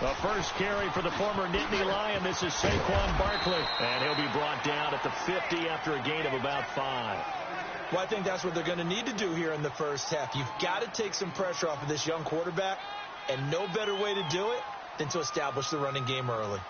The first carry for the former Nittany Lion. This is Saquon Barkley. And he'll be brought down at the 50 after a gain of about 5. Well, I think that's what they're going to need to do here in the first half. You've got to take some pressure off of this young quarterback, and no better way to do it than to establish the running game early.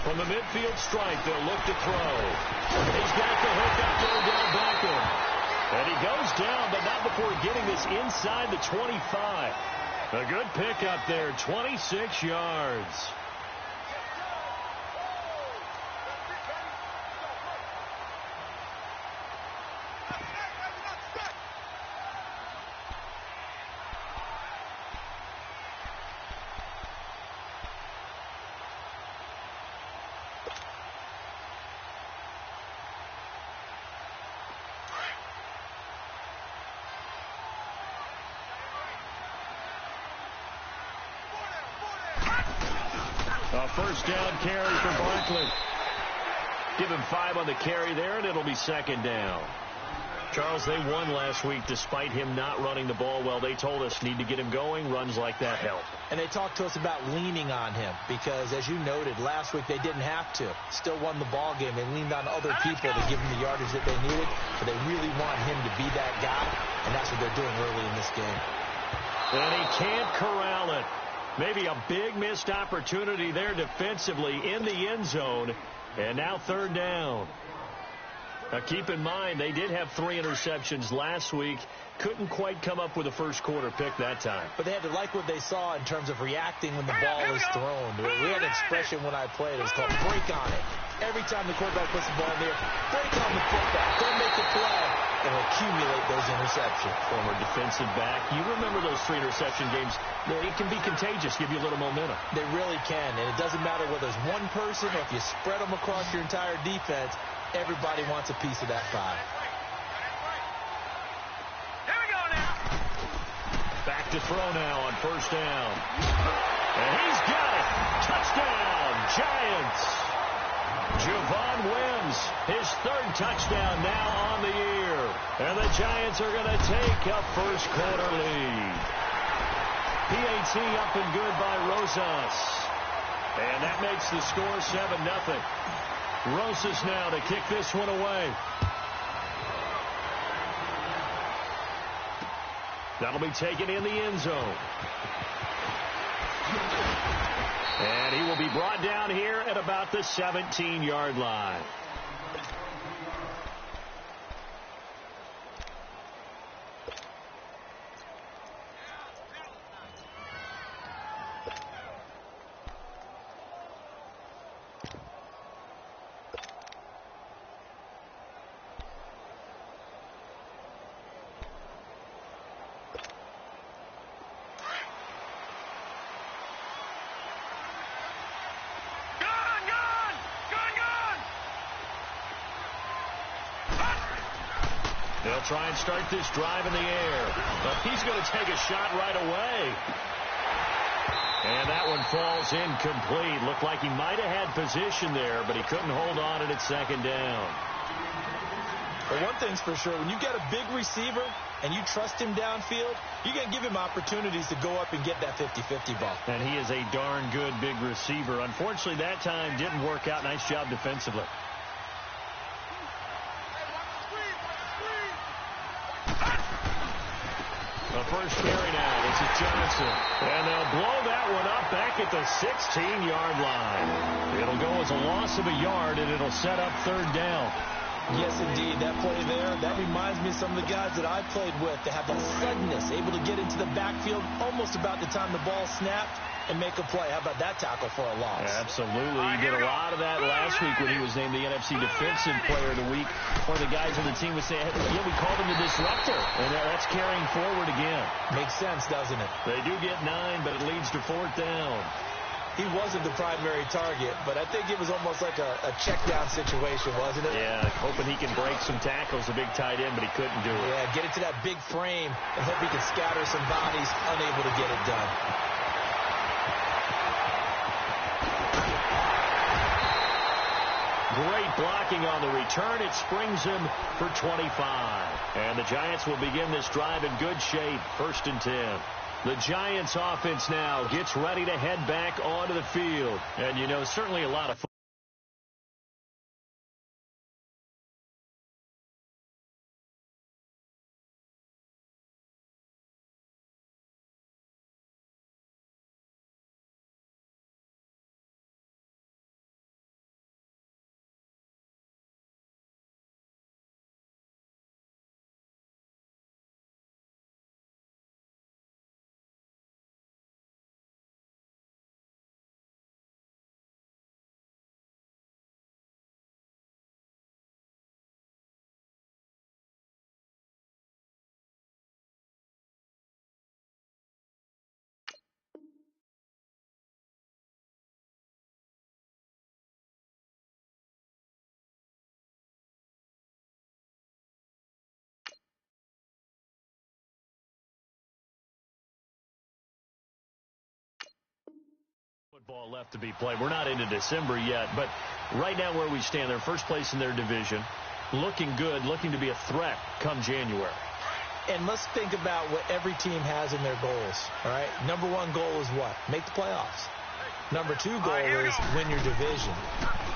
From the midfield stripe, they'll look to throw. He's got the hook up there down Beckham. And he goes down, but not before getting this inside the 25. A good pickup there, 26 yards. A first down carry for Barkley. Give him 5 on the carry there, and it'll be second down. Charles, they won last week despite him not running the ball well. They told us need to get him going. Runs like that help. And they talked to us about leaning on him because, as you noted, last week they didn't have to. Still won the ball game. They leaned on other people to give him the yardage that they needed, but they really want him to be that guy, and that's what they're doing early in this game. And he can't corral it. Maybe a big missed opportunity there defensively in the end zone. And now third down. Now keep in mind, they did have 3 interceptions last week. Couldn't quite come up with a first quarter pick that time. But they had to like what they saw in terms of reacting when the ball is thrown. We had an expression when I played. It was called break on it. Every time the quarterback puts the ball in there, break on the football. Don't make the play. And accumulate those interceptions. Former defensive back. You remember those 3 interception games. It can be contagious, give you a little momentum. They really can, and it doesn't matter whether it's one person or if you spread them across your entire defense, everybody wants a piece of that pie. Here we go now. Back to throw now on first down. And he's got it. Touchdown, Giants. Javon wins his 3rd touchdown now on the year. And the Giants are going to take a first quarter lead. PAT up and good by Rosas. And that makes the score 7-0. Rosas now to kick this one away. That'll be taken in the end zone. And he will be brought down here at about the 17-yard line. They'll try and start this drive in the air. But he's going to take a shot right away. And that one falls incomplete. Looked like he might have had position there, but he couldn't hold on at second down. But one thing's for sure, when you get a big receiver and you trust him downfield, you're going to give him opportunities to go up and get that 50-50 ball. And he is a darn good big receiver. Unfortunately, that time didn't work out. Nice job defensively. The first carry now. This is Johnson. And they'll blow that one up back at the 16-yard line. It'll go as a loss of a yard, and it'll set up third down. Yes, indeed. That play there, that reminds me of some of the guys that I played with. They have that suddenness, able to get into the backfield almost about the time the ball snapped and make a play. How about that tackle for a loss? Absolutely. He did a lot of that last week when he was named the NFC Defensive Player of the Week. One of the guys on the team would say, yeah, we called him the disruptor. And that's carrying forward again. Makes sense, doesn't it? They do get 9, but it leads to 4th down. he wasn't the primary target, but I think it was almost like a check-down situation, wasn't it? Yeah, hoping he can break some tackles, a big tight end, but he couldn't do it. Yeah, get it to that big frame and hope he can scatter some bodies, unable to get it done. Great blocking on the return. It springs him for 25. And the Giants will begin this drive in good shape. 1st and 10. The Giants offense now gets ready to head back onto the field. And, you know, certainly a lot of football left to be played. We're not into December yet, but right now where we stand, they're first place in their division, looking good, looking to be a threat come January. And let's think about what every team has in their goals, all right? Number 1 goal is what? Make the playoffs. Number 2 goal is win your division.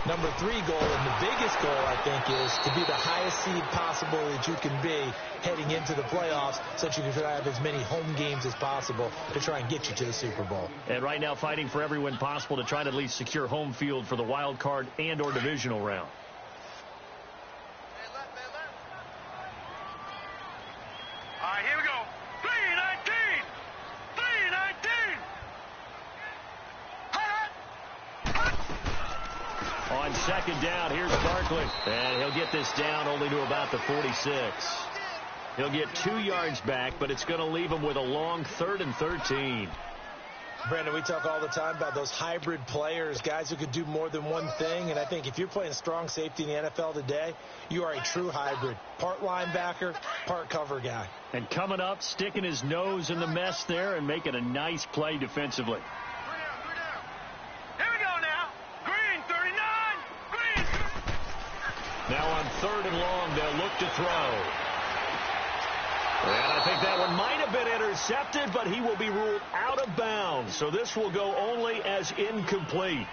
Number 3 goal, and the biggest goal, I think, is to be the highest seed possible that you can be heading into the playoffs so that you can try to have as many home games as possible to try and get you to the Super Bowl. And right now fighting for every win possible to try to at least secure home field for the wild card and or divisional round. All right, here we go. 3-19! 3-19! On 2nd down, here's Barkley. And he'll get this down only to about the 46. He'll get 2 yards back, but it's going to leave him with a long 3rd and 13. Brandon, we talk all the time about those hybrid players, guys who could do more than one thing. And I think if you're playing strong safety in the NFL today, you are a true hybrid. Part linebacker, part cover guy. And coming up, sticking his nose in the mess there and making a nice play defensively. Now on 3rd and long, they'll look to throw. And I think that one might have been intercepted, but he will be ruled out of bounds. So this will go only as incomplete.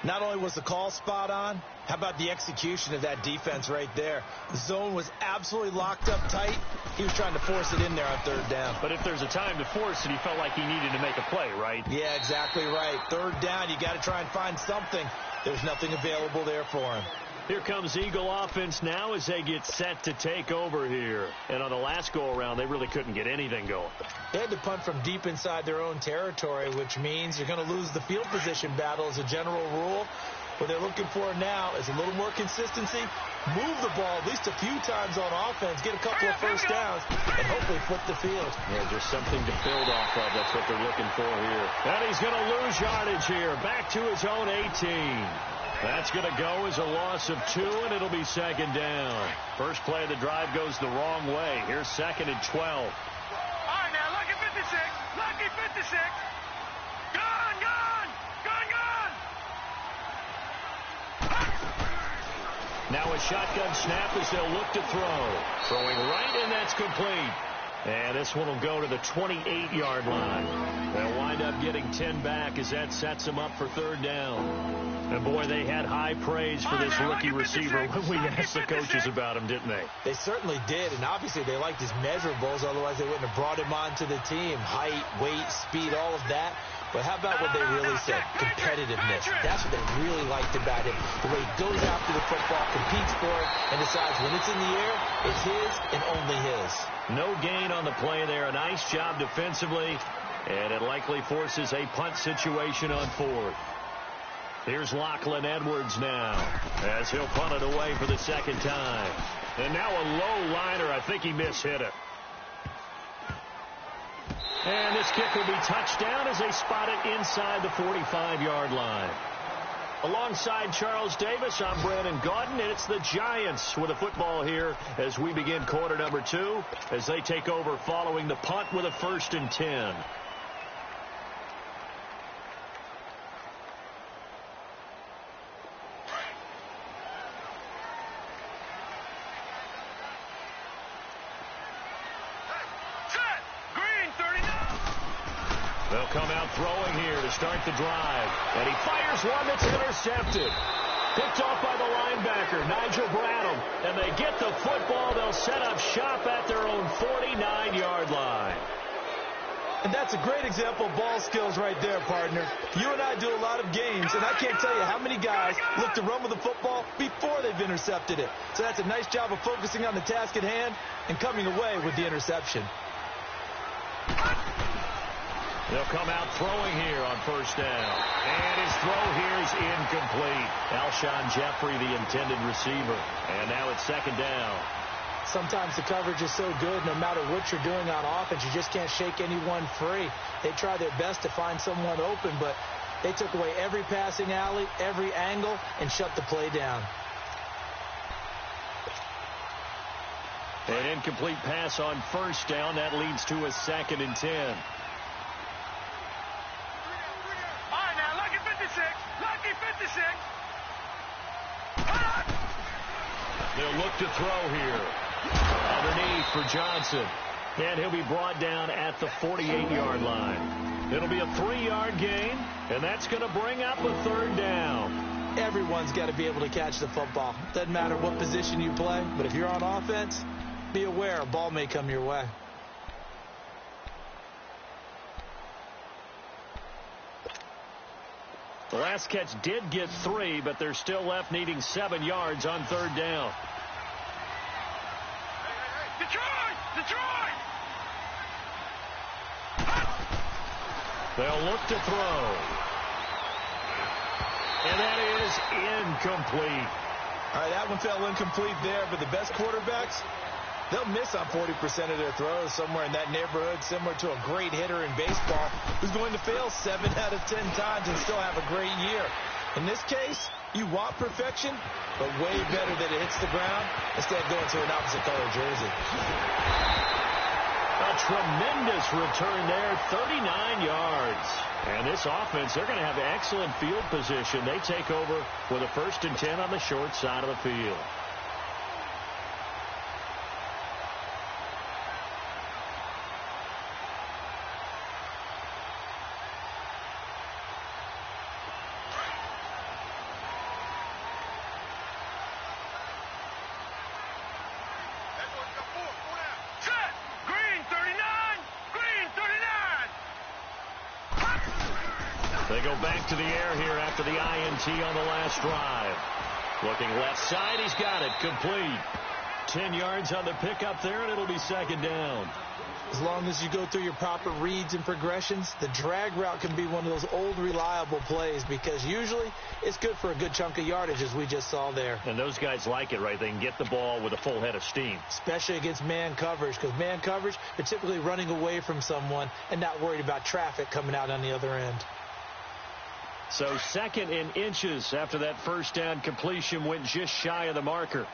Not only was the call spot on, how about the execution of that defense right there? The zone was absolutely locked up tight. He was trying to force it in there on 3rd down. But if there's a time to force it, he felt like he needed to make a play, right? Yeah, exactly right. 3rd down, you got to try and find something. There's nothing available there for him. Here comes Eagle offense now as they get set to take over here. And on the last go-around, they really couldn't get anything going. They had to punt from deep inside their own territory, which means you're going to lose the field position battle as a general rule. What they're looking for now is a little more consistency, move the ball at least a few times on offense, get a couple of first downs, and hopefully flip the field. Yeah, just something to build off of. That's what they're looking for here. And he's going to lose yardage here, back to his own 18. That's going to go as a loss of 2, and it'll be 2nd down. First play of the drive goes the wrong way. Here's 2nd and 12. All right, now, lucky 56. Lucky 56. Gone, gone. Gone, gone. Now a shotgun snap as they'll look to throw. Throwing right, and that's complete. And this one will go to the 28-yard line. They'll wind up getting 10 back as that sets them up for 3rd down. And, boy, they had high praise for this rookie receiver when we asked the coaches about him, didn't they? They certainly did, and obviously they liked his measurables. Otherwise, they wouldn't have brought him onto the team. Height, weight, speed, all of that. But how about what they really said? Competitiveness. That's what they really liked about him. The way he goes after the football, competes for it, and decides when it's in the air, it's his and only his. No gain on the play there. A nice job defensively, and it likely forces a punt situation on 4th. Here's Lachlan Edwards now as he'll punt it away for the 2nd time. And now a low liner. I think he mishit it. And this kick will be touchdown as they spot it inside the 45-yard line. Alongside Charles Davis, I'm Brandon Gaudin, and it's the Giants with the football here as we begin quarter number 2 as they take over following the punt with a 1st and 10. They'll come out throwing here to start the drive. And he fires one that's intercepted. Picked off by the linebacker, Nigel Bradham. And they get the football. They'll set up shop at their own 49-yard line. And that's a great example of ball skills right there, partner. You and I do a lot of games, and I can't tell you how many guys look to run with the football before they've intercepted it. So that's a nice job of focusing on the task at hand and coming away with the interception. They'll come out throwing here on 1st down. And his throw here is incomplete. Alshon Jeffrey, the intended receiver. And now it's 2nd down. Sometimes the coverage is so good, no matter what you're doing on offense, you just can't shake anyone free. They try their best to find someone open, but they took away every passing alley, every angle, and shut the play down. An incomplete pass on 1st down. That leads to a 2nd and 10. They'll look to throw here. Underneath for Johnson. And he'll be brought down at the 48-yard line. It'll be a 3-yard gain, and that's going to bring up a 3rd down. Everyone's got to be able to catch the football. Doesn't matter what position you play, but if you're on offense, be aware a ball may come your way. The last catch did get 3, but they're still left needing 7 yards on 3rd down. Detroit! They'll look to throw. And that is incomplete. All right, that one fell incomplete there, but the best quarterbacks, they'll miss on 40% of their throws, somewhere in that neighborhood, similar to a great hitter in baseball who's going to fail 7 out of 10 times and still have a great year. In this case, you want perfection, but way better that it hits the ground instead of going to an opposite color jersey. A tremendous return there, 39 yards. And this offense, they're going to have excellent field position. They take over with a 1st and 10 on the short side of the field. They go back to the air here after the INT on the last drive. Looking left side, he's got it, complete. 10 yards on the pickup there, and it'll be 2nd down. As long as you go through your proper reads and progressions, the drag route can be one of those old reliable plays because usually it's good for a good chunk of yardage, as we just saw there. And those guys like it, right? They can get the ball with a full head of steam. Especially against man coverage, because man coverage, they're typically running away from someone and not worried about traffic coming out on the other end. So 2nd and inches after that 1st down completion went just shy of the marker.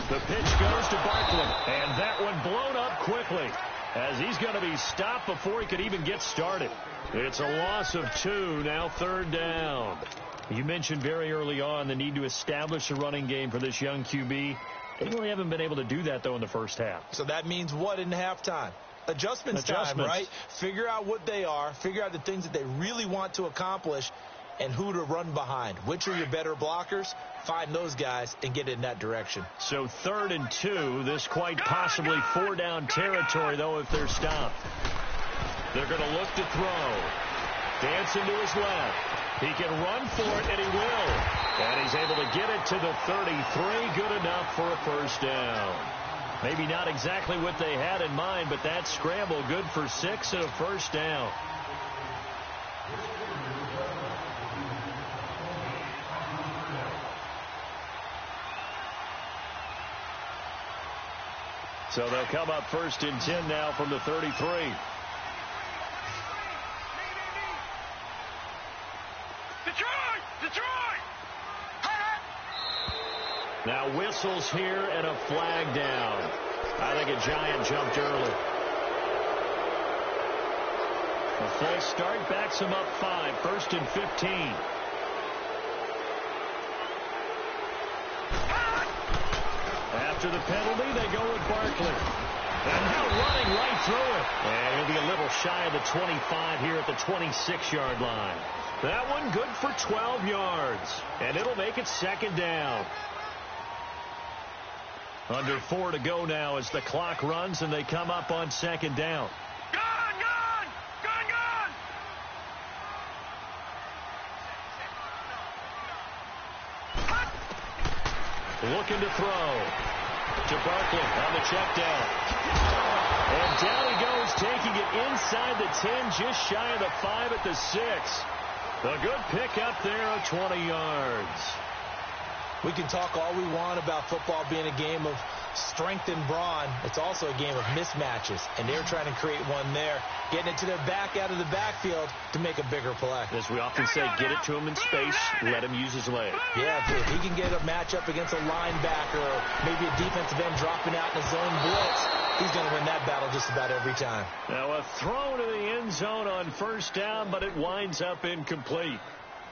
The pitch goes to Barkley, and that one blown up quickly as he's going to be stopped before he could even get started. It's a loss of 2, now 3rd down. You mentioned very early on the need to establish a running game for this young QB. They really haven't been able to do that, though, in the 1st half. So that means what in halftime? Adjustments time, right? Figure out what they are, figure out the things that they really want to accomplish, and who to run behind. Which are your better blockers? Find those guys and get in that direction. So 3rd and 2, this quite possibly 4-down territory, though, if they're stopped. They're going to look to throw. Dancing to his left. He can run for it, and he will. And he's able to get it to the 33. Good enough for a 1st down. Maybe not exactly what they had in mind, but that scramble good for 6 and a 1st down. So they'll come up 1st and 10 now from the 33. Detroit! Detroit! Now whistles here and a flag down. I think a Giant jumped early. A false start backs him up 5, 1st and 15. After the penalty, they go with Barkley. And now running right through it. And he'll be a little shy of the 25 here at the 26-yard line. That one good for 12 yards. And it'll make it 2nd down. Under 4 to go now as the clock runs and they come up on 2nd down. Gone! Gone! Gone! Gone! Looking to throw. To Barkley on the check down. And down he goes, taking it inside the 10, just shy of the 5 at the 6. A good pick up there of 20 yards. We can talk all we want about football being a game of strength and brawn. It's also a game of mismatches, and they're trying to create one there, getting it to their back out of the backfield to make a bigger play. As we often say, get it to him in space, let him use his leg. Yeah, if he can get a matchup against a linebacker or maybe a defensive end dropping out in a zone blitz, he's going to win that battle just about every time. Now a throw to the end zone on 1st down, but it winds up incomplete.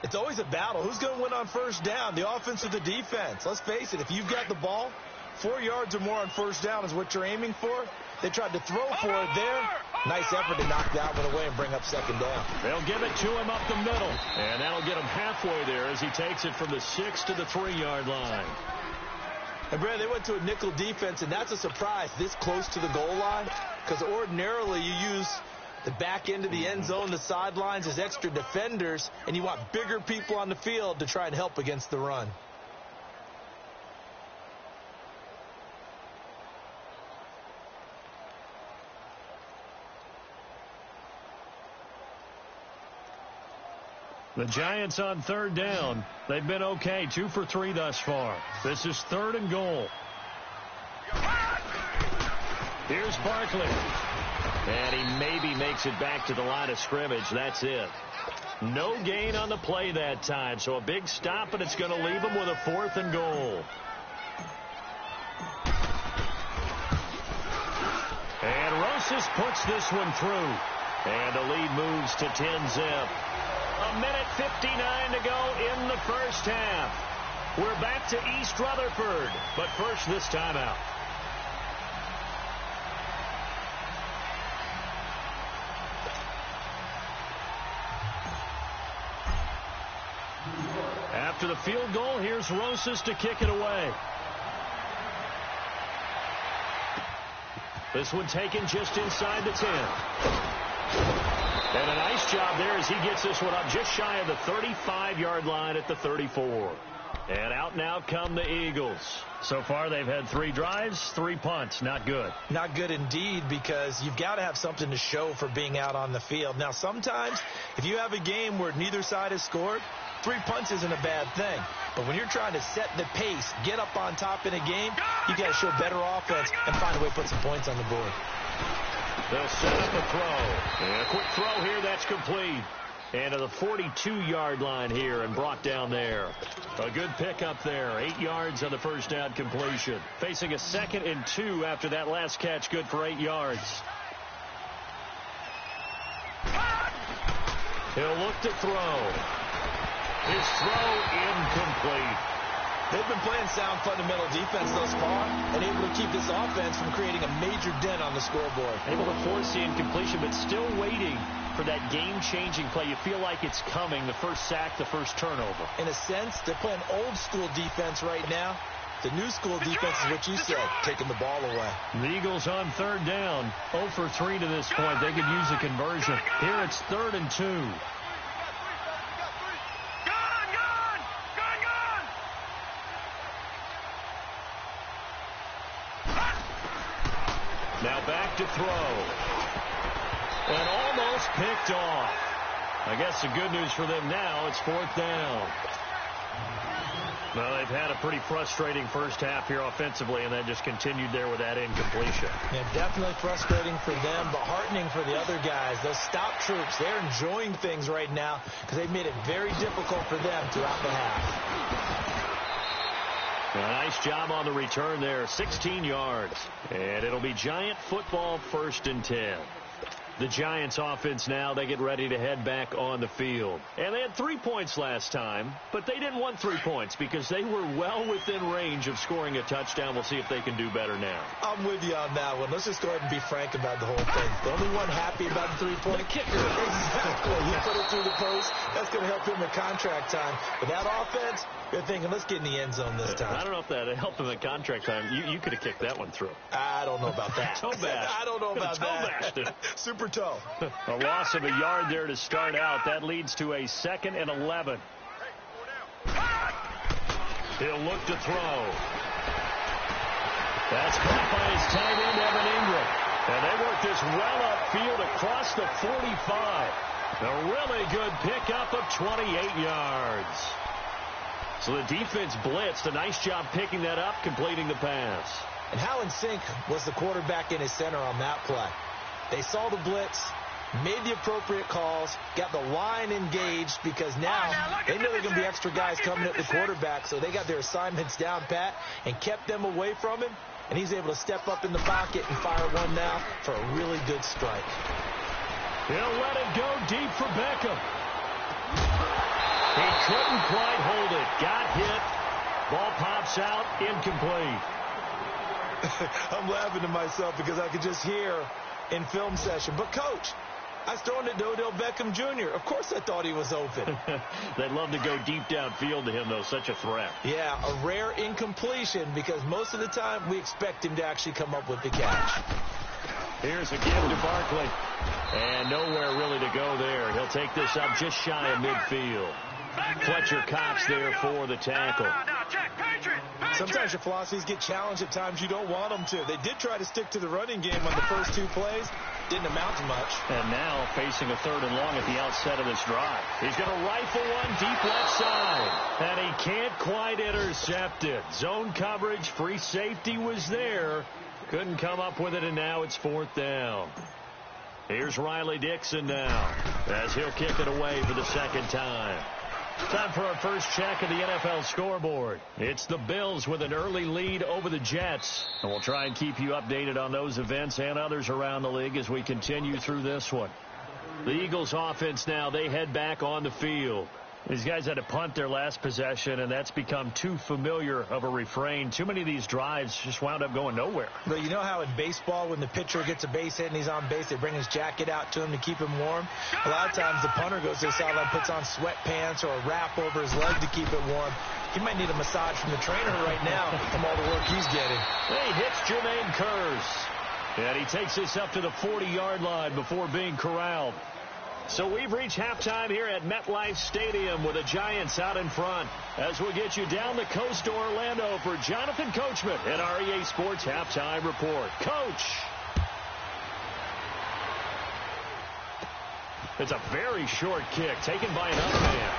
It's always a battle. Who's going to win on 1st down, the offense or the defense? Let's face it, if you've got the ball, 4 yards or more on 1st down is what you're aiming for. They tried to throw for it there. Nice effort to knock that one away and bring up 2nd down. They'll give it to him up the middle, and that'll get him halfway there as he takes it from the 6 to the 3-yard line. And, Brad, they went to a nickel defense, and that's a surprise this close to the goal line because ordinarily you use the back end of the end zone, the sidelines as extra defenders, and you want bigger people on the field to try and help against the run. The Giants on 3rd down. They've been okay, 2 for 3 thus far. This is 3rd and goal. Here's Barkley. And he maybe makes it back to the line of scrimmage. That's it. No gain on the play that time. So a big stop, and it's going to leave him with a 4th and goal. And Rosas puts this one through. And the lead moves to 10-zip. A minute 59 to go in the 1st half. We're back to East Rutherford. But first, this timeout. After the field goal, here's Rosas to kick it away. This one taken just inside the 10. And a nice job there as he gets this one up just shy of the 35-yard line at the 34. And out now come the Eagles. So far, they've had 3 drives, 3 punts. Not good. Not good indeed, because you've got to have something to show for being out on the field. Now, sometimes, if you have a game where neither side has scored, 3 punts isn't a bad thing. But when you're trying to set the pace, get up on top in a game, you got to show better offense and find a way to put some points on the board. They'll set up a throw. And a quick throw here, that's complete. And to the 42-yard line here and brought down there. A good pickup there. 8 yards on the 1st down completion. Facing a 2nd and 2 after that last catch, good for 8 yards. He'll look to throw. His throw incomplete. They've been playing sound fundamental defense thus far and able to keep this offense from creating a major dent on the scoreboard. Able to force the incompletion, but still waiting for that game-changing play. You feel like it's coming, the first sack, the first turnover. In a sense, they're playing old-school defense right now. The new school defense is what you said, taking the ball away. The Eagles on 3rd down, 0 for 3 to this point. They could use a conversion. Here it's 3rd and 2. Now back to throw. And almost picked off. I guess the good news for them now, it's 4th down. Well, they've had a pretty frustrating first half here offensively, and that just continued there with that incompletion. Yeah, definitely frustrating for them, but heartening for the other guys. Those stop troops, they're enjoying things right now because they've made it very difficult for them throughout the half. A nice job on the return there, 16 yards. And it'll be Giant football, 1st and 10. The Giants offense now, they get ready to head back on the field. And they had 3 points last time, but they didn't want 3 points because they were well within range of scoring a touchdown. We'll see if they can do better now. I'm with you on that one. Let's just go ahead and be frank about the whole thing. The only one happy about the 3-point kicker. Exactly. He put it through the post. That's going to help him in contract time. But that offense, they're thinking, let's get in the end zone this time. I don't know if that helped him in contract time. You could have kicked that one through. I don't know about that. Toe bash. I don't know about that. Toe bashed it. Super toe. A loss of a yard there to start out. That leads to a 2nd and 11. He'll look to throw. That's caught by his tight end, Evan Ingram. And they work this well upfield across the 45. A really good pickup of 28 yards. So the defense blitzed. A nice job picking that up, completing the pass. And how in sync was the quarterback in his center on that play? They saw the blitz, made the appropriate calls, got the line engaged because now they know there are going to be extra guys coming at the quarterback, so they got their assignments down pat and kept them away from him, and he's able to step up in the pocket and fire one now for a really good strike. He'll let it go deep for Beckham. He couldn't quite hold it. Got hit. Ball pops out. Incomplete. I'm laughing to myself because I could just hear in film session, but Coach, I was throwing it to Odell Beckham Jr. Of course I thought he was open. They'd love to go deep downfield to him, though. Such a threat. Yeah, a rare incompletion because most of the time we expect him to actually come up with the catch. Here's a give to Barkley. And nowhere really to go there. He'll take this up just shy of midfield. Fletcher Cox there for the tackle. Sometimes your philosophies get challenged at times you don't want them to. They did try to stick to the running game on the first 2 plays. Didn't amount to much. And now facing a 3rd and long at the outset of this drive. He's going to rifle one deep left side. And he can't quite intercept it. Zone coverage, free safety was there. Couldn't come up with it, and now it's 4th down. Here's Riley Dixon now as he'll kick it away for the 2nd time. Time for our first check of the NFL scoreboard. It's the Bills with an early lead over the Jets. And we'll try and keep you updated on those events and others around the league as we continue through this one. The Eagles offense now, they head back on the field. These guys had to punt their last possession, and that's become too familiar of a refrain. Too many of these drives just wound up going nowhere. But you know how in baseball, when the pitcher gets a base hit and he's on base, they bring his jacket out to him to keep him warm? A lot of times the punter goes to the sideline, puts on sweatpants or a wrap over his leg to keep it warm. He might need a massage from the trainer right now from all the work he's getting. He hits Jermaine Kearse. And he takes this up to the 40-yard line before being corralled. So we've reached halftime here at MetLife Stadium with the Giants out in front. As we'll get you down the coast to Orlando for Jonathan Coachman at our EA Sports Halftime Report. Coach. It's a very short kick taken by an up man.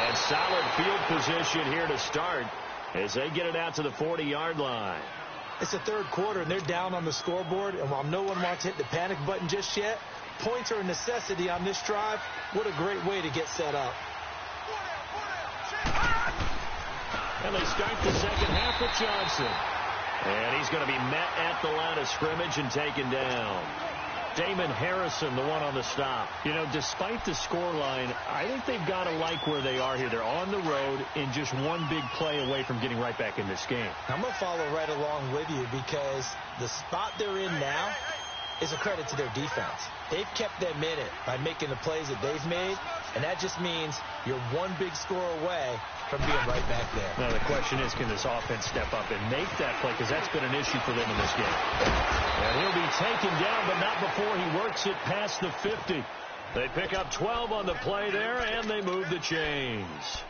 And solid field position here to start as they get it out to the 40-yard line. It's the 3rd quarter, and they're down on the scoreboard. And while no one wants to hit the panic button just yet, points are a necessity on this drive. What a great way to get set up. And they start the 2nd half with Johnson. And he's going to be met at the line of scrimmage and taken down. Damon Harrison, the one on the stop. You know, despite the scoreline, I think they've got to like where they are here. They're on the road and just one big play away from getting right back in this game. I'm going to follow right along with you because the spot they're in now is a credit to their defense. They've kept them in it by making the plays that they've made, and that just means you're one big score away from being right back there. Now, the question is, can this offense step up and make that play? Because that's been an issue for them in this game. And he'll be taken down, but not before he works it past the 50. They pick up 12 on the play there, and they move the chains.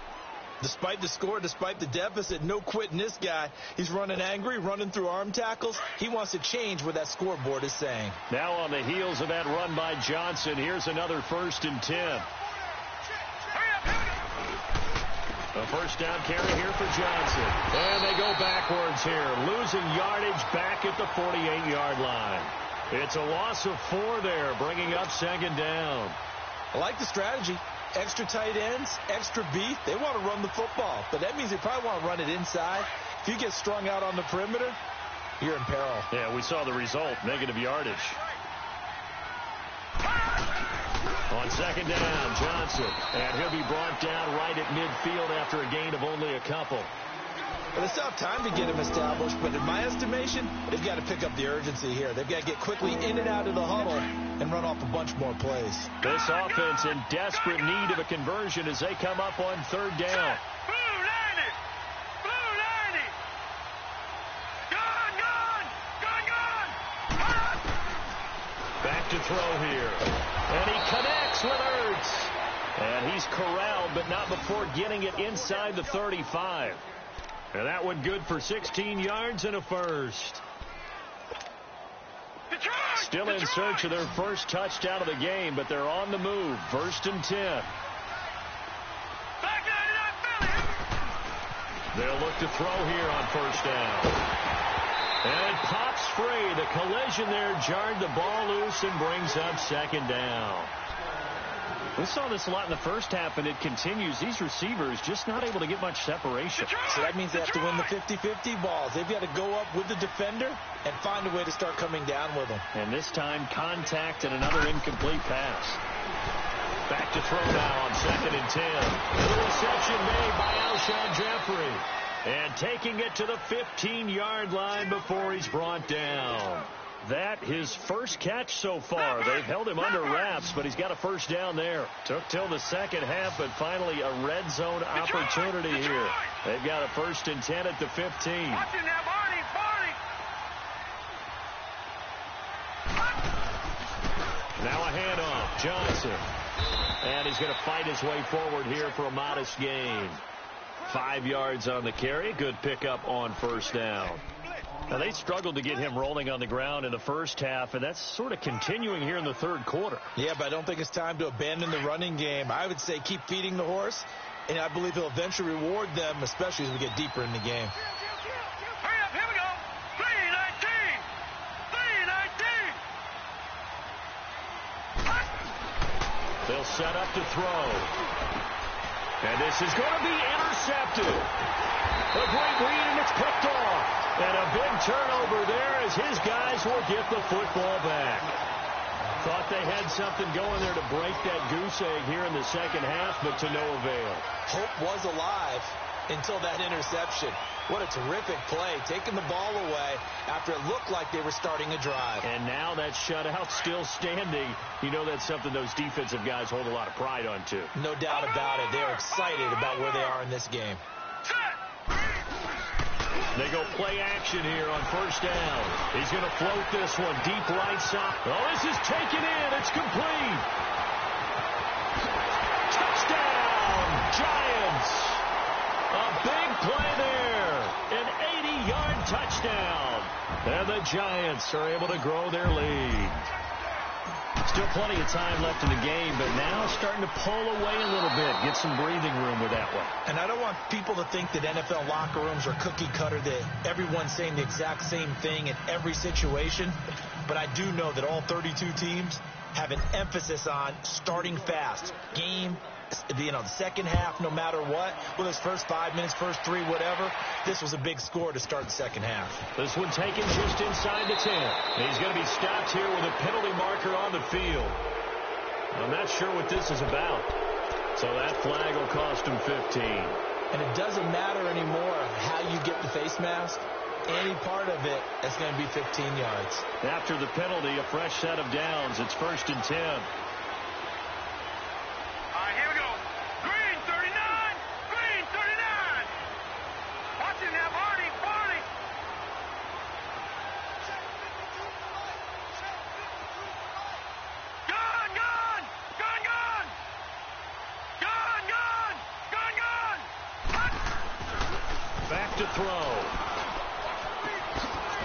Despite the score, despite the deficit, no quitting this guy. He's running angry, running through arm tackles. He wants to change what that scoreboard is saying. Now on the heels of that run by Johnson, here's another 1st and 10. A first down carry here for Johnson. And they go backwards here, losing yardage back at the 48-yard line. It's a loss of 4 there, bringing up second down. I like the strategy. Extra tight ends, extra beef. They want to run the football, but that means they probably want to run it inside. If you get strung out on the perimeter, you're in peril. Yeah, we saw the result, negative yardage. On second down, Johnson. And he'll be brought down right at midfield after a gain of only a couple. Well, they still have time to get him established, but in my estimation, they've got to pick up the urgency here. They've got to get quickly in and out of the huddle and run off a bunch more plays. This offense in desperate need of a conversion as they come up on third down. Blue 90! Blue 90! Gone, gone! Gone, gone! Back to throw here. And he connects with Ertz. And he's corralled, but not before getting it inside the 35. And that one good for 16 yards and a first. Still in search of their first touchdown of the game, but they're on the move. First and 10. They'll look to throw here on first down. And it pops free. The collision there jarred the ball loose and brings up second down. We saw this a lot in the first half, and it continues. These receivers just not able to get much separation. So that means they have to win the 50-50 balls. They've got to go up with the defender and find a way to start coming down with them. And this time, contact and another incomplete pass. Back to throw now on second and 10. The reception made by Alshon Jeffrey. And taking it to the 15-yard line before he's brought down. That his first catch so far. They've held him under wraps, but he's got a first down there. Took till the second half, but finally a red zone opportunity here. They've got a first and 10 at the 15. Now a handoff. Johnson. And he's going to fight his way forward here for a modest gain. 5 yards on the carry. Good pickup on first down. Now, they struggled to get him rolling on the ground in the first half, and that's sort of continuing here in the third quarter. Yeah, but I don't think it's time to abandon the running game. I would say keep feeding the horse, and I believe he'll eventually reward them, especially as we get deeper in the game. Hurry up, here we go. 319! 319! They'll set up to throw. And this is going to be intercepted. A great read, and it's picked off. And a big turnover there as his guys will get the football back. Thought they had something going there to break that goose egg here in the second half, but to no avail. Hope was alive until that interception. What a terrific play, taking the ball away after it looked like they were starting a drive. And now that shutout still standing. You know that's something those defensive guys hold a lot of pride on, too. No doubt about it. They're excited about where they are in this game. They go play action here on first down. He's going to float this one deep right side. Oh, this is taken in. It's complete. Touchdown, Giants. A big play there. An 80-yard touchdown. And the Giants are able to grow their lead. Still plenty of time left in the game, but now starting to pull away a little bit. Get some breathing room with that one. And I don't want people to think that NFL locker rooms are cookie cutter, that everyone's saying the exact same thing in every situation. But I do know that all 32 teams have an emphasis on starting fast. Game, the second half, no matter what. Well, his first 5 minutes, first 3, whatever. This was a big score to start the second half. This one taken just inside the 10. He's going to be stopped here with a penalty marker on the field. I'm not sure what this is about. So that flag will cost him 15. And it doesn't matter anymore how you get the face mask. Any part of it, that's going to be 15 yards. After the penalty, a fresh set of downs. It's first and 10. Throw.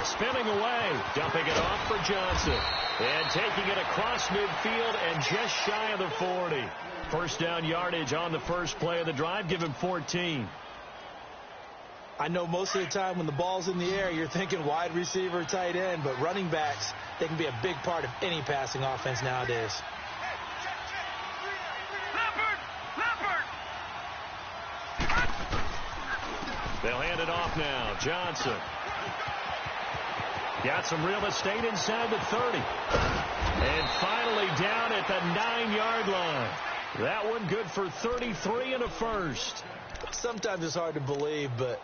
Spinning away, dumping it off for Johnson. And taking it across midfield and just shy of the 40. First down yardage on the first play of the drive. Give him 14. I know most of the time when the ball's in the air, you're thinking wide receiver, tight end, but running backs, they can be a big part of any passing offense nowadays. They'll hand it off now. Johnson. Got some real estate inside the 30. And finally down at the 9-yard line. That one good for 33 and a first. Sometimes it's hard to believe, but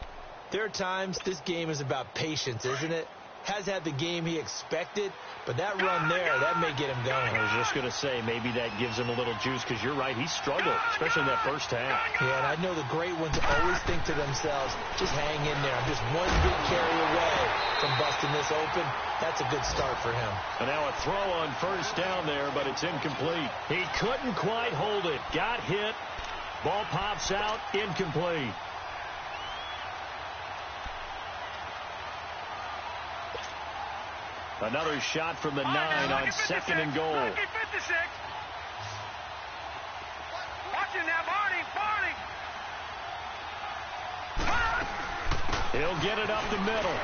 there are times this game is about patience, isn't it? Has had the game he expected, but that run there, that may get him going. I was just going to say, maybe that gives him a little juice, because you're right, he struggled, especially in that first half. Yeah, and I know the great ones always think to themselves, just hang in there. I'm just one big carry away from busting this open. That's a good start for him. And now a throw on first down there, but it's incomplete. He couldn't quite hold it. Got hit. Ball pops out, incomplete. Another shot from the 9 on second and goal. Lucky 56. Watch him now, Barney. He'll get it up the middle.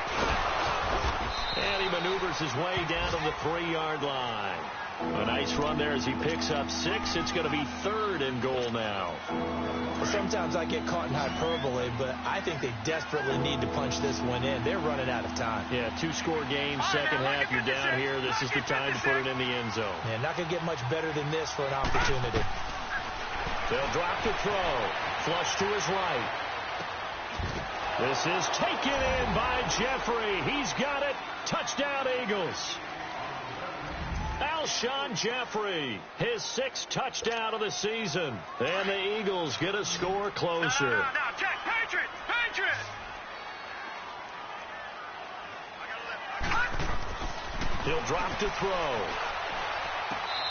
And he maneuvers his way down to the 3-yard line. A nice run there as he picks up 6. It's going to be third and goal now. Sometimes I get caught in hyperbole, but I think they desperately need to punch this one in. They're running out of time. Yeah, 2-score game, second half. You're down here. This is the time to put it in the end zone. Yeah, not going to get much better than this for an opportunity. They'll drop the throw. Flush to his right. This is taken in by Jeffrey. He's got it. Touchdown, Eagles. Alshon Jeffrey, his 6th touchdown of the season. And the Eagles get a score closer. No, check. Patriot. He'll drop to throw.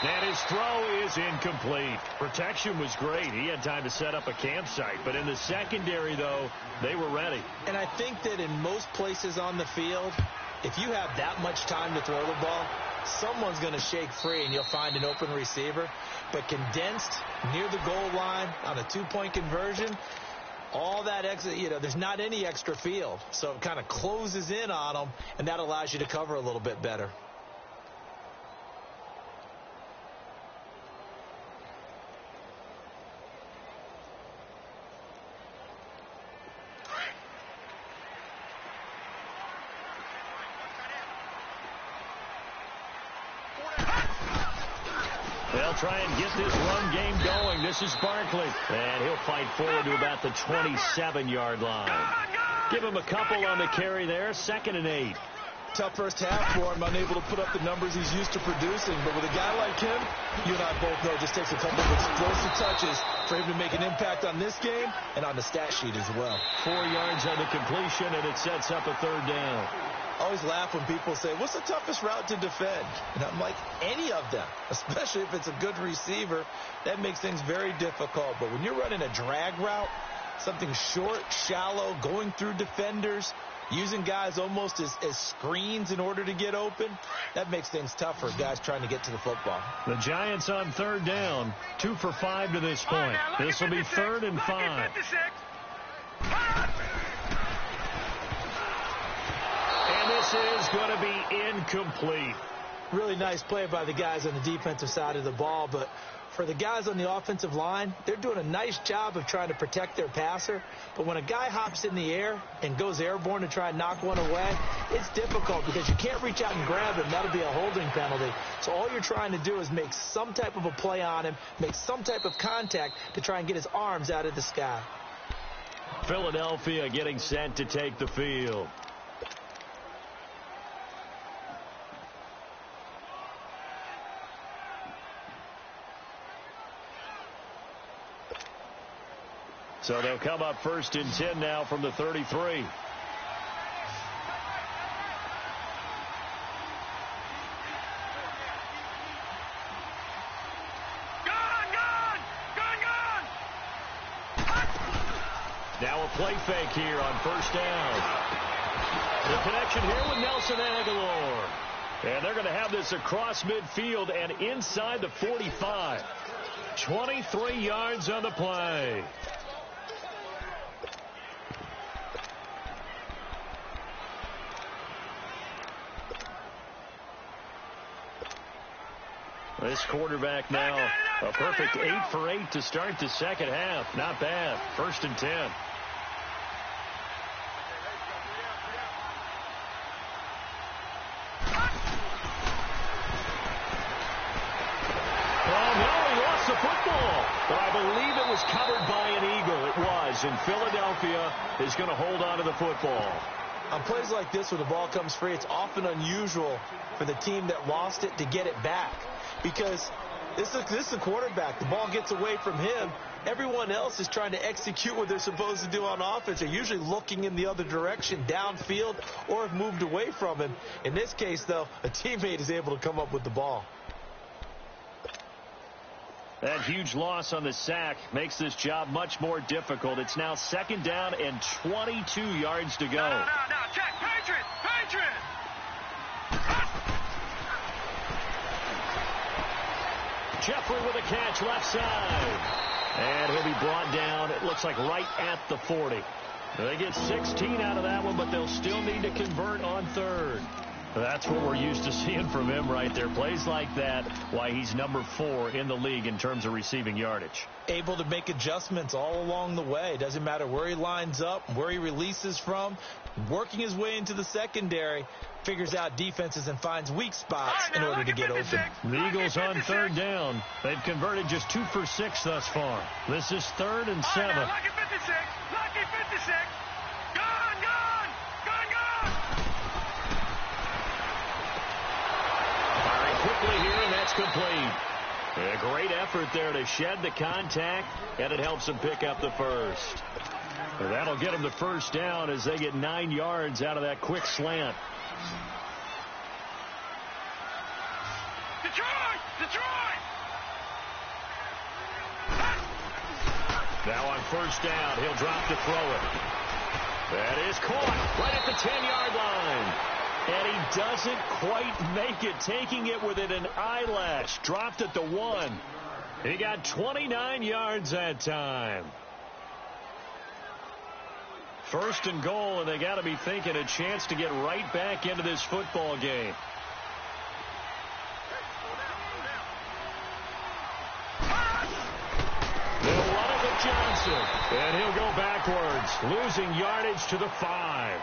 And his throw is incomplete. Protection was great. He had time to set up a campsite. But in the secondary, though, they were ready. And I think that in most places on the field, if you have that much time to throw the ball, someone's going to shake free and you'll find an open receiver. But condensed near the goal line on a 2-point conversion, all that extra, there's not any extra field. So it kind of closes in on them, and that allows you to cover a little bit better. They'll try and get this run game going. This is Barkley. And he'll fight forward to about the 27-yard line. Give him a couple on the carry there. 2nd and 8. Tough first half for him, unable to put up the numbers he's used to producing. But with a guy like him, you and I both know it just takes a couple of explosive touches for him to make an impact on this game and on the stat sheet as well. 4 yards on the completion, and it sets up a 3rd down. I always laugh when people say, what's the toughest route to defend? And I'm like, any of them, especially if it's a good receiver. That makes things very difficult. But when you're running a drag route, something short, shallow, going through defenders, using guys almost as screens in order to get open, that makes things tough for guys trying to get to the football. The Giants on 3rd down, 2 for 5 to this point. This will be 3rd and 5. And this is going to be incomplete. Really nice play by the guys on the defensive side of the ball, but for the guys on the offensive line, they're doing a nice job of trying to protect their passer. But when a guy hops in the air and goes airborne to try and knock one away, it's difficult because you can't reach out and grab him. That'll be a holding penalty. So all you're trying to do is make some type of a play on him, make some type of contact to try and get his arms out of the sky. Philadelphia getting set to take the field. So they'll come up 1st and 10 now from the 33. Now a play fake here on 1st down. The connection here with Nelson Aguilar. And they're going to have this across midfield and inside the 45. 23 yards on the play. This quarterback now, a perfect 8 for 8 to start the second half. Not bad. 1st and 10. Oh, no, he lost the football. But I believe it was covered by an Eagle. It was. And Philadelphia is going to hold on to the football. On plays like this where the ball comes free, it's often unusual for the team that lost it to get it back. Because this is the quarterback. The ball gets away from him. Everyone else is trying to execute what they're supposed to do on offense. They're usually looking in the other direction, downfield, or have moved away from him. In this case, though, a teammate is able to come up with the ball. That huge loss on the sack makes this job much more difficult. It's now 2nd down and 22 yards to go. No, check. Patriot! Jeffrey with a catch left side. And he'll be brought down, it looks like right at the 40. They get 16 out of that one, but they'll still need to convert on 3rd. That's what we're used to seeing from him right there. Plays like that, why he's number 4 in the league in terms of receiving yardage. Able to make adjustments all along the way. Doesn't matter where he lines up, where he releases from. Working his way into the secondary, figures out defenses and finds weak spots in order to get open. The Eagles on 3rd down. They've converted just 2 for 6 thus far. This is 3rd and 7. Lucky 56. Lucky 56. Gone. Firing quickly here, and that's complete. A great effort there to shed the contact, and it helps them pick up the first. That'll get them the 1st down as they get 9 yards out of that quick slant. Detroit! Now on 1st down, he'll drop to throw it. That is caught right at the 10-yard line. And he doesn't quite make it, taking it within an eyelash. Dropped at the 1. He got 29 yards that time. 1st and goal, and they got to be thinking a chance to get right back into this football game. They'll run it with Johnson, and he'll go backwards, losing yardage to the 5.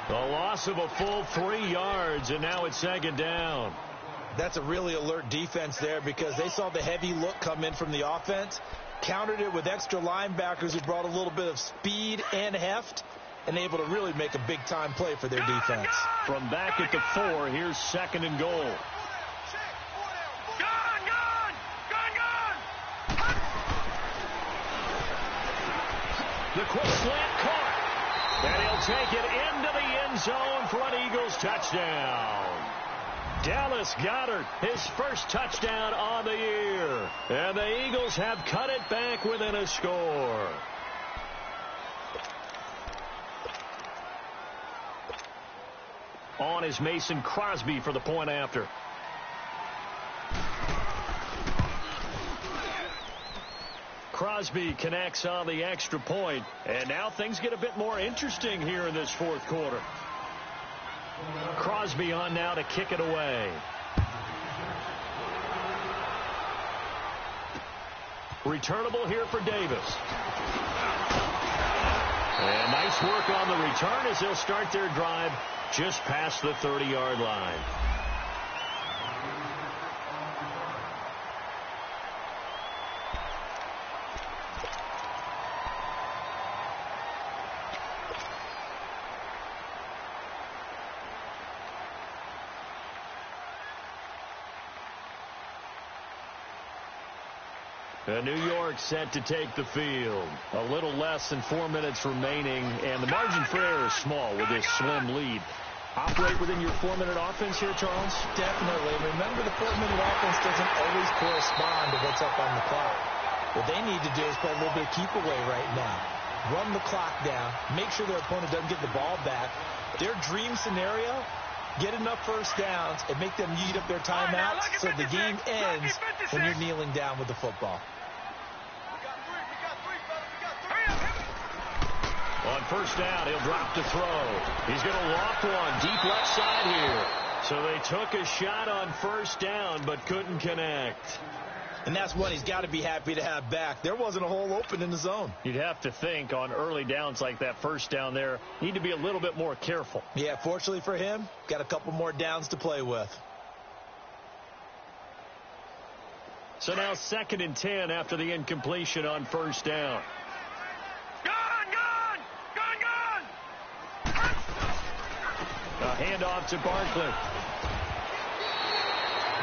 The loss of a full 3 yards, and now it's 2nd down. That's a really alert defense there because they saw the heavy look come in from the offense, countered it with extra linebackers who brought a little bit of speed and heft, and able to really make a big-time play for their defense. From back at the 4, here's 2nd and goal. Gone! The quick slant caught. And he'll take it into the end zone for an Eagles touchdown. Dallas Goedert, his 1st touchdown on the year. And the Eagles have cut it back within a score. On is Mason Crosby for the point after. Crosby connects on the extra point, and now things get a bit more interesting here in this 4th quarter. Crosby on now to kick it away. Returnable here for Davis. And nice work on the return as they'll start their drive just past the 30-yard line. New York set to take the field. A little less than 4 minutes remaining, and the margin for error is small with this slim lead. Operate within your 4-minute offense here, Charles? Definitely. Remember, the 4-minute offense doesn't always correspond to what's up on the clock. What they need to do is play a little bit of keep away right now. Run the clock down. Make sure their opponent doesn't get the ball back. Their dream scenario Get enough first downs and make them eat up their timeouts so the game ends when you're kneeling down with the football. On first down, he'll drop to throw. He's going to loft one deep left side here. So they took a shot on first down but couldn't connect. And that's one he's got to be happy to have back. There wasn't a hole open in the zone. You'd have to think on early downs like that first down there, need to be a little bit more careful. Yeah, fortunately for him, got a couple more downs to play with. So now 2nd and 10 after the incompletion on first down. A handoff to Barkley.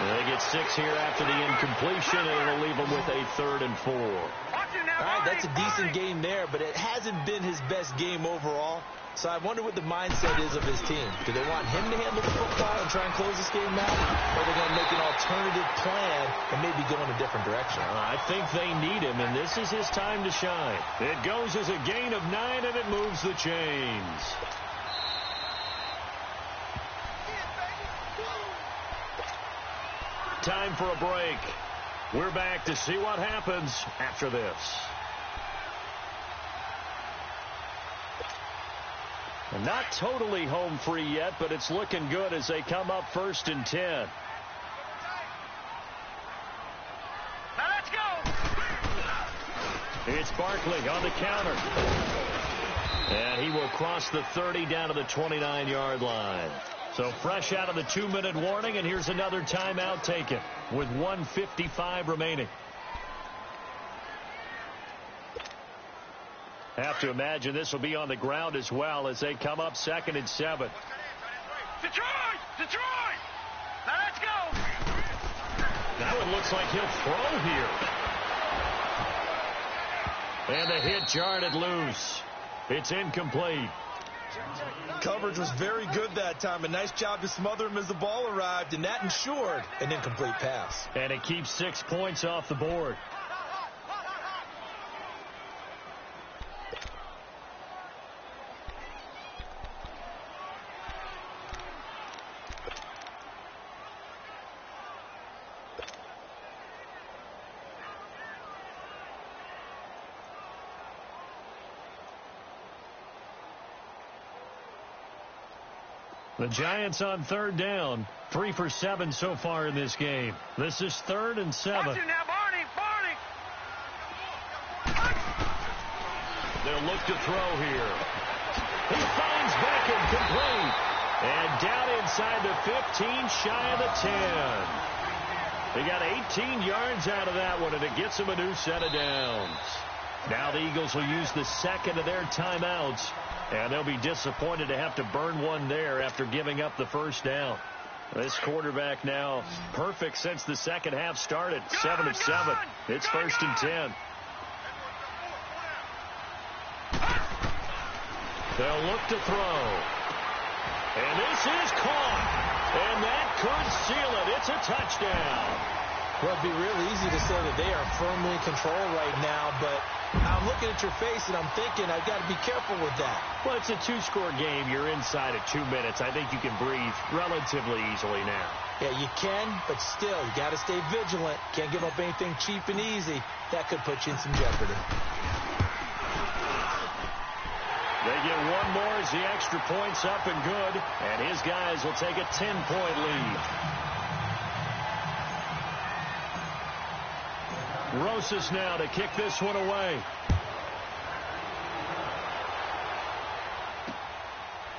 They get 6 here after the incompletion, and it'll leave them with a 3rd and 4. All right, that's a decent game there, but it hasn't been his best game overall. So I wonder what the mindset is of his team. Do they want him to handle the football and try and close this game out? Or are they going to make an alternative plan and maybe go in a different direction? I think they need him, and this is his time to shine. It goes as a gain of 9, and it moves the chains. Time for a break. We're back to see what happens after this. And not totally home free yet, but it's looking good as they come up 1st and 10. Now let's go. It's Barkley on the counter. And he will cross the 30 down to the 29-yard line. So fresh out of the 2-minute warning, and here's another timeout taken with 1:55 remaining. Have to imagine this will be on the ground as well as they come up 2nd and 7. Detroit! Detroit! Now let's go! Now it looks like he'll throw here. And the hit jarred it loose. It's incomplete. Coverage was very good that time. A nice job to smother him as the ball arrived, and that ensured an incomplete pass. And it keeps 6 points off the board. The Giants on 3rd down, 3 for 7 so far in this game. This is 3rd and 7. Watch it now, Barney! They'll look to throw here. He finds Beckham complete. And down inside the 15, shy of the 10. He got 18 yards out of that one, and it gets him a new set of downs. Now the Eagles will use the 2nd of their timeouts. And they'll be disappointed to have to burn one there after giving up the first down. This quarterback now perfect since the second half started. 7 of 7. It's 1st and 10. They'll look to throw. And this is caught. And that could seal it. It's a touchdown. Well, it'd be real easy to say that they are firmly in control right now, but I'm looking at your face and I'm thinking I've got to be careful with that. Well, it's a 2-score game. You're inside at 2 minutes. I think you can breathe relatively easily now. Yeah, you can, but still, you got to stay vigilant. Can't give up anything cheap and easy. That could put you in some jeopardy. They get one more as the extra point's up and good, and his guys will take a 10-point lead. Rosas now to kick this one away.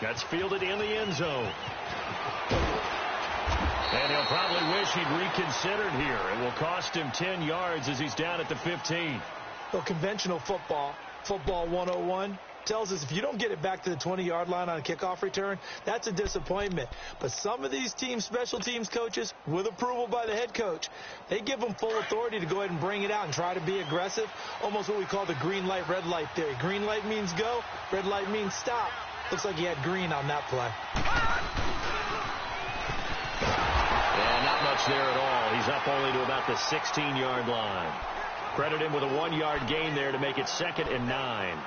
That's fielded in the end zone. And he'll probably wish he'd reconsidered here. It will cost him 10 yards as he's down at the 15. Well, conventional football 101, tells us if you don't get it back to the 20-yard line on a kickoff return, that's a disappointment. But some of these teams, special teams coaches, with approval by the head coach, they give them full authority to go ahead and bring it out and try to be aggressive, almost what we call the green light, red light theory. Green light means go, red light means stop. Looks like he had green on that play. Yeah, not much there at all. He's up only to about the 16-yard line. Credit him with a 1-yard gain there to make it 2nd and 9.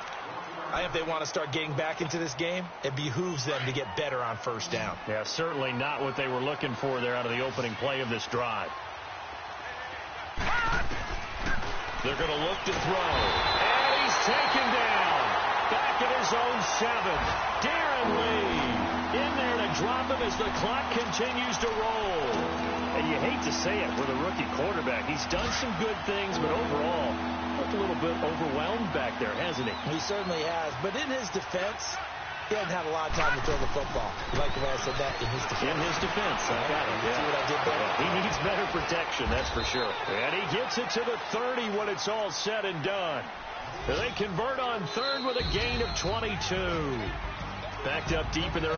If they want to start getting back into this game, it behooves them to get better on first down. Yeah, certainly not what they were looking for there out of the opening play of this drive. They're going to look to throw. And he's taken down. Back at his own 7. Darren Lee in there to drop him as the clock continues to roll. And you hate to say it with a rookie quarterback. He's done some good things, but overall, looked a little bit overwhelmed back there, hasn't he? He certainly has. But in his defense, he hasn't had a lot of time to throw the football. You like the way I said that? In his defense. In his defense. I got it. See what I did there? Yeah, he needs better protection, that's for sure. And he gets it to the 30 when it's all said and done. They convert on third with a gain of 22. Backed up deep in their